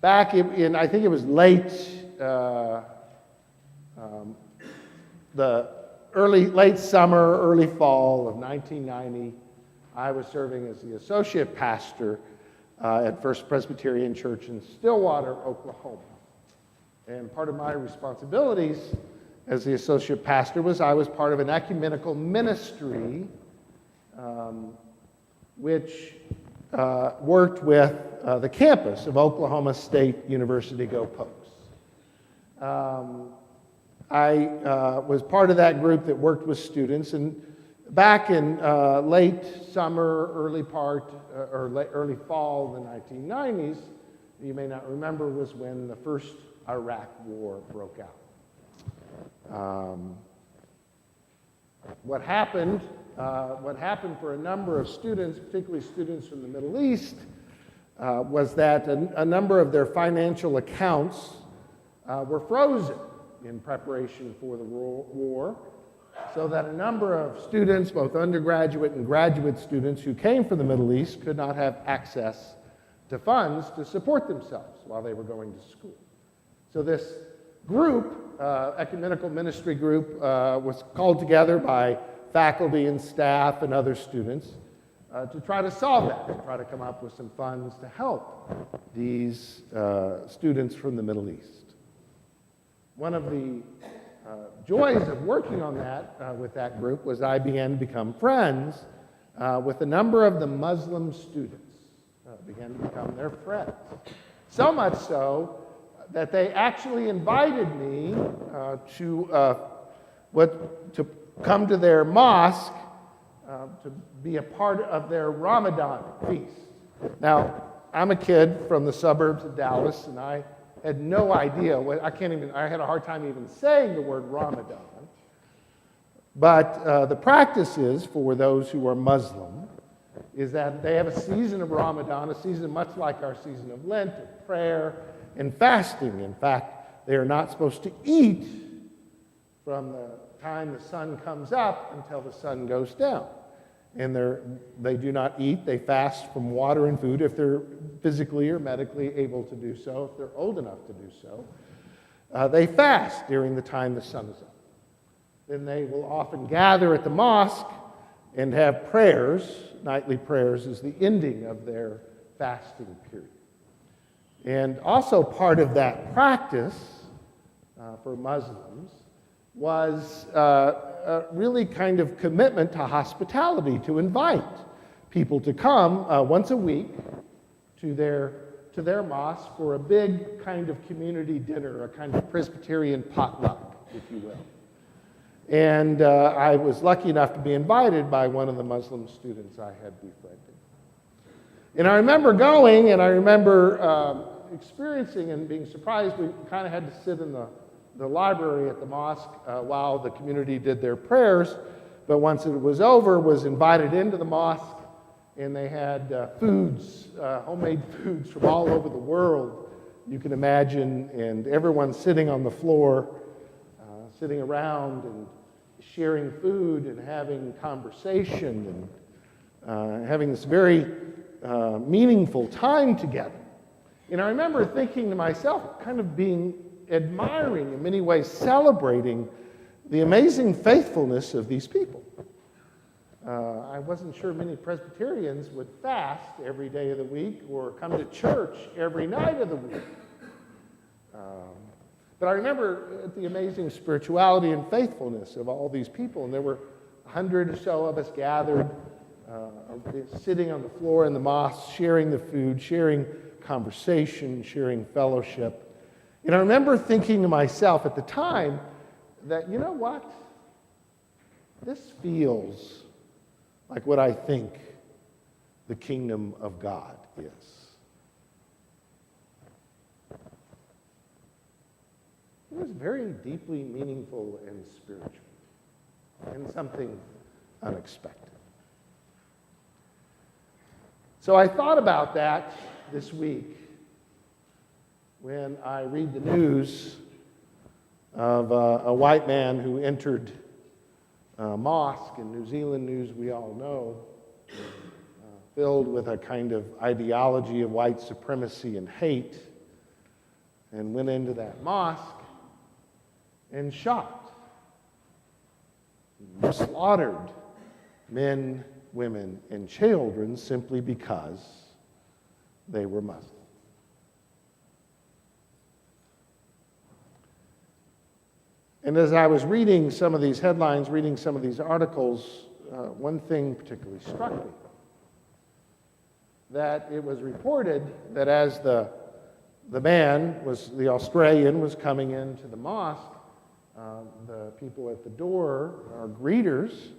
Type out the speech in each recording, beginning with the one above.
back in I think it was late summer, early fall of 1990, I was serving as the associate pastor at First Presbyterian Church in Stillwater, Oklahoma. And part of my responsibilities as the associate pastor was I was part of an ecumenical ministry which worked with the campus of Oklahoma State University, Go Pokes. I was part of that group that worked with students, and back in late summer, early fall of the 1990s, you may not remember, was when the first Iraq War broke out. What happened for a number of students, particularly students from the Middle East, was that a number of their financial accounts were frozen in preparation for the war, so that a number of students, both undergraduate and graduate students who came from the Middle East, could not have access to funds to support themselves while they were going to school. So this group, ecumenical ministry group, was called together by faculty and staff and other students to try to solve that, to try to come up with some funds to help these students from the Middle East. One of the joys of working on that with that group was I began to become friends with a number of the Muslim students, began to become their friends. So much so that they actually invited me to come to their mosque to be a part of their Ramadan feast. Now, I'm a kid from the suburbs of Dallas, and I had no idea I had a hard time even saying the word Ramadan. But the practice is, for those who are Muslim, is that they have a season of Ramadan, a season much like our season of Lent, of prayer and fasting. In fact, they are not supposed to eat from the time the sun comes up until the sun goes down. And they do not eat. They fast from water and food if they're physically or medically able to do so, if they're old enough to do so. They fast during the time the sun is up. Then they will often gather at the mosque and have prayers. Nightly prayers is the ending of their fasting period. And also part of that practice for Muslims was really kind of commitment to hospitality, to invite people to come once a week to their mosque for a big kind of community dinner, a kind of Presbyterian potluck, if you will. And I was lucky enough to be invited by one of the Muslim students I had befriended. And I remember going, and I remember experiencing and being surprised. We kind of had to sit in the library at the mosque while the community did their prayers, but once it was over, was invited into the mosque, and they had foods, homemade foods from all over the world, you can imagine, and everyone sitting on the floor, sitting around and sharing food and having conversation and having this very meaningful time together. And I remember thinking to myself, kind of admiring, in many ways celebrating the amazing faithfulness of these people. I wasn't sure many Presbyterians would fast every day of the week or come to church every night of the week. But I remember the amazing spirituality and faithfulness of all these people, and there were 100 or so of us gathered, sitting on the floor in the mosque, sharing the food, sharing conversation, sharing fellowship. And I remember thinking to myself at the time that, you know what? This feels like what I think the kingdom of God is. It was very deeply meaningful and spiritual, and something unexpected. So I thought about that this week when I read the news of a white man who entered a mosque in New Zealand, news we all know, filled with a kind of ideology of white supremacy and hate, and went into that mosque and shot, slaughtered men, women, and children simply because they were Muslim. And as I was reading some of these headlines, reading some of these articles, one thing particularly struck me. That it was reported that as the Australian was coming into the mosque, the people at the door, our greeters,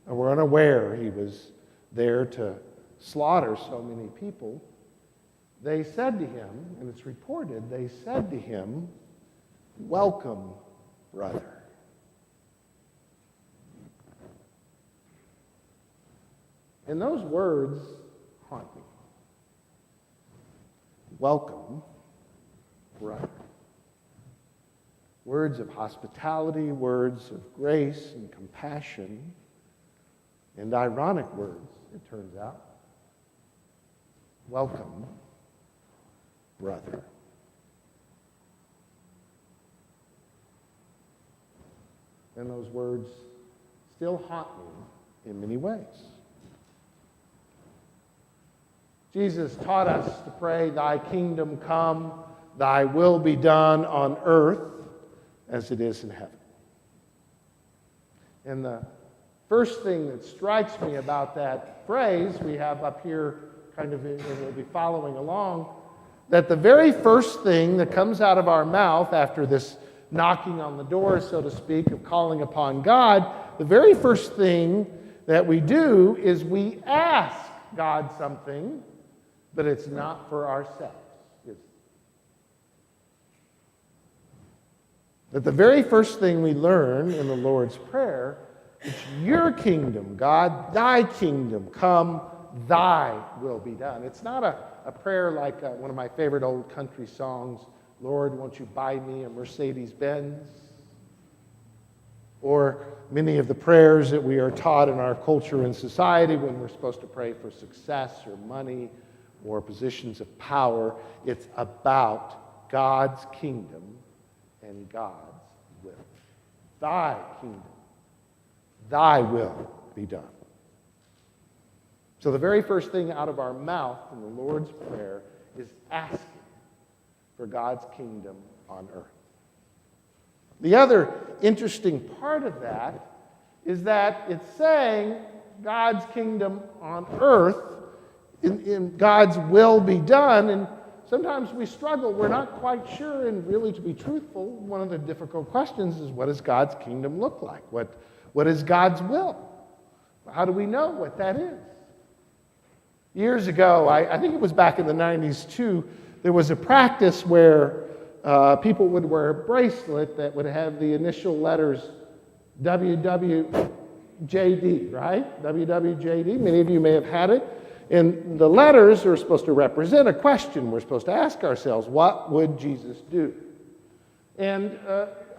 were unaware he was there to slaughter so many people. They said to him, and it's reported, they said to him, "Welcome, brother." And those words haunt me. Welcome, brother. Words of hospitality, words of grace and compassion, and ironic words, it turns out. Welcome, brother. And those words still haunt me in many ways. Jesus taught us to pray, "Thy kingdom come, thy will be done on earth as it is in heaven." And the first thing that strikes me about that phrase we have up here, kind of, and we'll be following along, that the very first thing that comes out of our mouth after this knocking on the door, so to speak, of calling upon God, the very first thing that we do is we ask God something, but it's not for ourselves, is it? That the very first thing we learn in the Lord's Prayer is, "Your kingdom, God, thy kingdom come, thy will be done." It's not a prayer like one of my favorite old country songs, "Lord, won't you buy me a Mercedes-Benz?" Or many of the prayers that we are taught in our culture and society when we're supposed to pray for success or money or positions of power. It's about God's kingdom and God's will. Thy kingdom, thy will be done. So the very first thing out of our mouth in the Lord's Prayer is asking for God's kingdom on earth. The other interesting part of that is that it's saying God's kingdom on earth, in God's will be done, and sometimes we struggle. We're not quite sure, and really, to be truthful, one of the difficult questions is, what does God's kingdom look like? What is God's will? How do we know what that is? Years ago, I think it was back in the 90s too, there was a practice where people would wear a bracelet that would have the initial letters WWJD, right? WWJD. Many of you may have had it. And the letters are supposed to represent a question. We're supposed to ask ourselves, what would Jesus do? And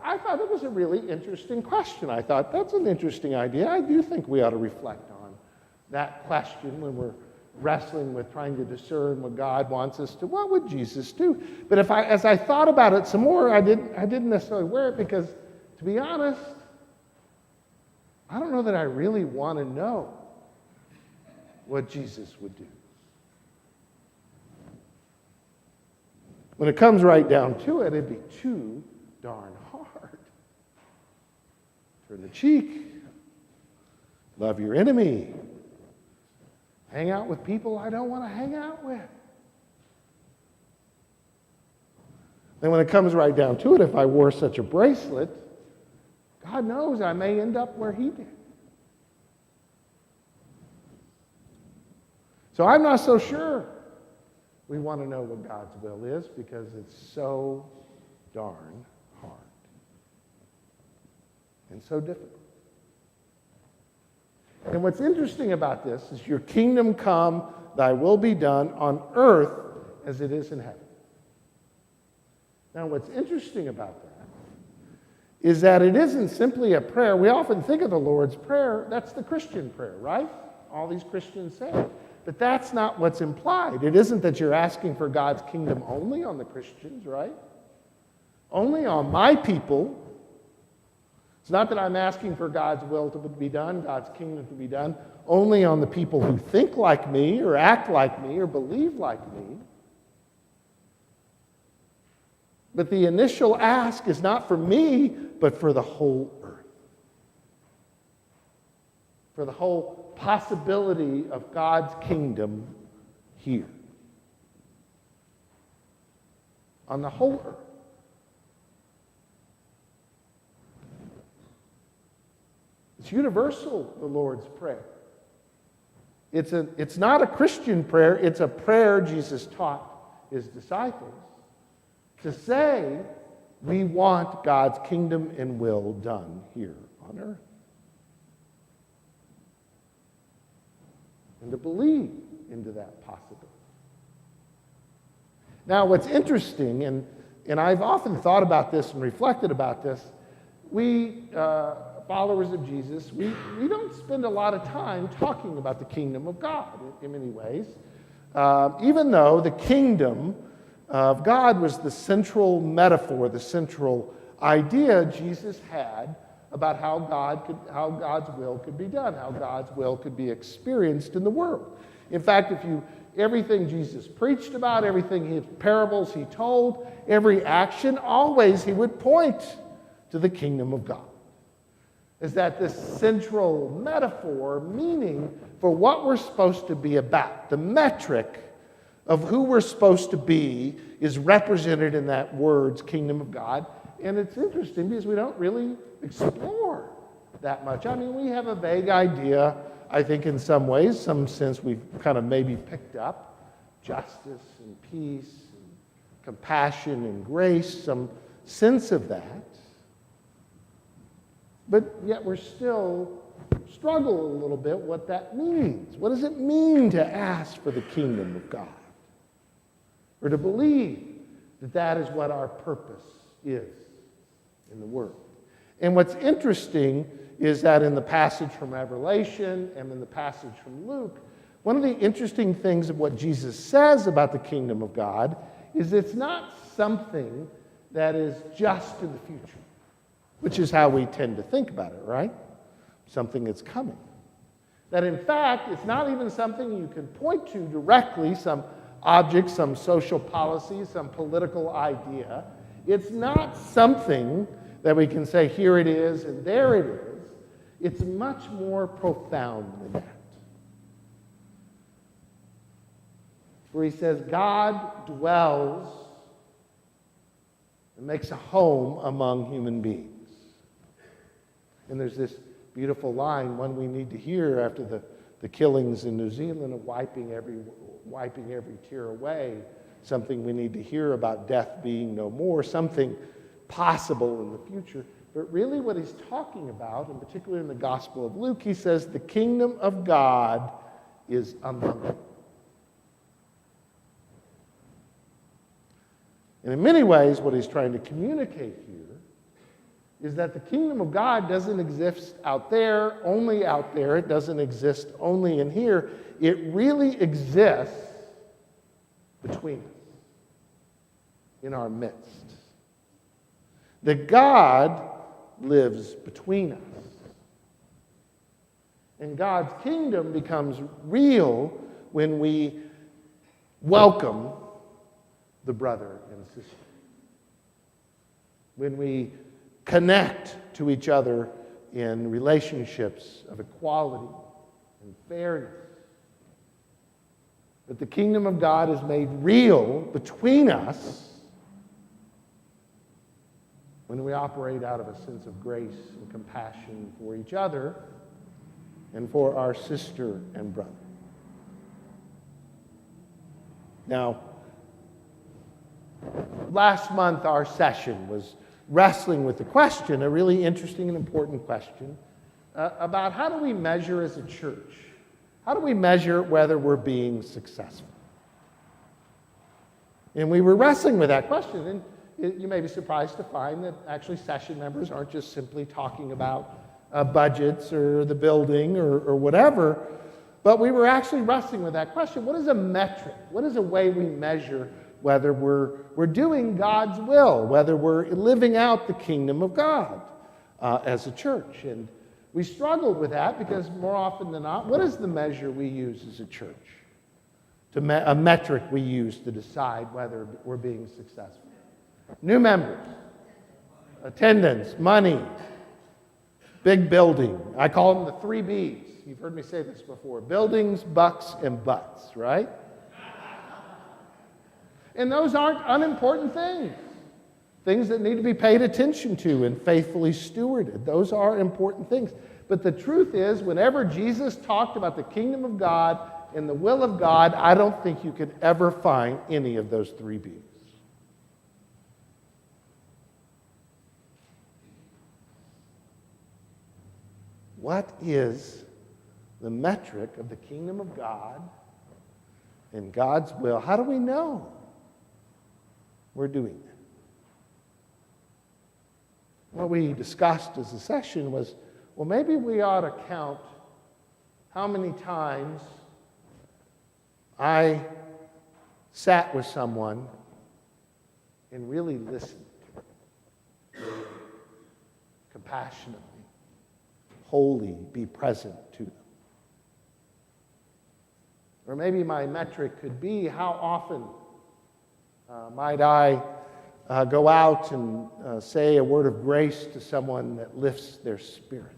I thought it was a really interesting question. I thought, that's an interesting idea. I do think we ought to reflect on that question when we're wrestling with trying to discern what God wants us to. What would Jesus do? But as I thought about it some more, I didn't necessarily wear it because, to be honest, I don't know that I really want to know what Jesus would do. When it comes right down to it, it'd be too darn hard. Turn the cheek. Love your enemy. Hang out with people I don't want to hang out with. And when it comes right down to it, if I wore such a bracelet, God knows I may end up where he did. So I'm not so sure we want to know what God's will is because it's so darn hard and so difficult. And what's interesting about this is, your kingdom come, thy will be done on earth as it is in heaven. Now, what's interesting about that is that it isn't simply a prayer. We often think of the Lord's Prayer, that's the Christian prayer, right? All these Christians say it. But that's not what's implied. It isn't that you're asking for God's kingdom only on the Christians, right? only on my people. It's not that I'm asking for God's will to be done, God's kingdom to be done, only on the people who think like me or act like me or believe like me. But the initial ask is not for me, but for the whole earth. For the whole possibility of God's kingdom here. On the whole earth. It's universal, the Lord's Prayer. It's not a Christian prayer, it's a prayer Jesus taught his disciples to say, we want God's kingdom and will done here on earth. And to believe into that possibility. Now, what's interesting, and I've often thought about this and reflected about this, we, followers of Jesus, we don't spend a lot of time talking about the kingdom of God in many ways, even though the kingdom of God was the central metaphor, the central idea Jesus had about how God's will could be done, how God's will could be experienced in the world. In fact, everything Jesus preached about, everything his parables he told, every action, always he would point to the kingdom of God. Is that this central metaphor, meaning for what we're supposed to be about, the metric of who we're supposed to be is represented in that word's kingdom of God. And it's interesting because we don't really explore that much. I mean, we have a vague idea, I think in some ways, some sense we've kind of maybe picked up justice and peace and compassion and grace, some sense of that. But yet we're still struggle a little bit what that means. What does it mean to ask for the kingdom of God? Or to believe that that is what our purpose is in the world. And what's interesting is that in the passage from Revelation and in the passage from Luke, one of the interesting things of what Jesus says about the kingdom of God is it's not something that is just in the future, which is how we tend to think about it, right? Something that's coming. That in fact, it's not even something you can point to directly, some object, some social policy, some political idea. It's not something that we can say, here it is and there it is. It's much more profound than that. Where he says, God dwells and makes a home among human beings. And there's this beautiful line, one we need to hear after the killings in New Zealand of wiping every tear away, something we need to hear about death being no more, something possible in the future. But really what he's talking about, and particularly in the Gospel of Luke, he says the kingdom of God is among you. And in many ways, what he's trying to communicate here is that the kingdom of God doesn't exist out there, only out there. It doesn't exist only in here. It really exists between us, in our midst. That God lives between us. And God's kingdom becomes real when we welcome the brother and sister. When we connect to each other in relationships of equality and fairness. That the kingdom of God is made real between us when we operate out of a sense of grace and compassion for each other and for our sister and brother. Now, last month our session was wrestling with the question, a really interesting and important question, about how do we measure as a church? How do we measure whether we're being successful? And we were wrestling with that question, and you may be surprised to find that actually session members aren't just simply talking about budgets or the building or whatever, but we were actually wrestling with that question. What is a metric? What is a way we measure whether we're doing God's will, whether we're living out the kingdom of God as a church. And we struggled with that because more often than not, what is the measure we use as a church? A metric we use to decide whether we're being successful. New members, attendance, money, big building. I call them the 3 B's. You've heard me say this before. Buildings, bucks, and butts, right? And those aren't unimportant things. Things that need to be paid attention to and faithfully stewarded. Those are important things. But the truth is, whenever Jesus talked about the kingdom of God and the will of God, I don't think you could ever find any of those 3 B's. What is the metric of the kingdom of God and God's will? How do we know we're doing that? What we discussed as a session was, well, maybe we ought to count how many times I sat with someone and really listened compassionately, wholly be present to them. Or maybe my metric could be, how often might I go out and say a word of grace to someone that lifts their spirit?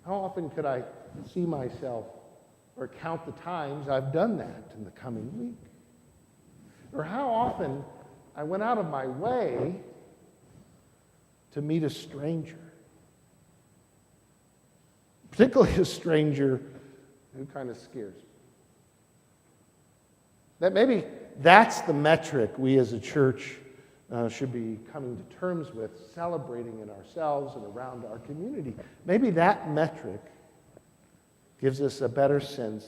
How often could I see myself or count the times I've done that in the coming week? Or how often I went out of my way to meet a stranger? Particularly a stranger who kind of scares me. That maybe that's the metric we as a church should be coming to terms with, celebrating in ourselves and around our community. Maybe that metric gives us a better sense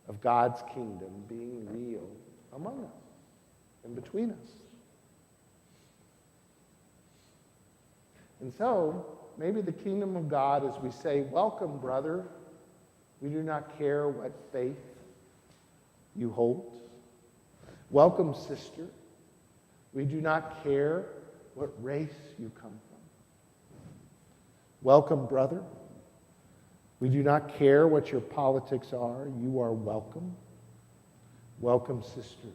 of God's kingdom being real among us and between us. And so, maybe the kingdom of God is we say, welcome, brother. We do not care what faith you hold. Welcome, sister. We do not care what race you come from. Welcome, brother. We do not care what your politics are. You are welcome. Welcome, sister.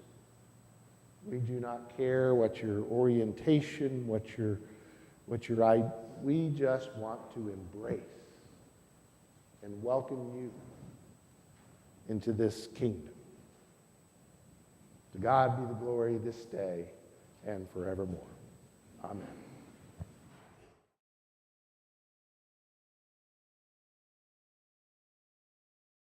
We do not care what your orientation, we just want to embrace and welcome you into this kingdom. To God be the glory this day and forevermore. Amen.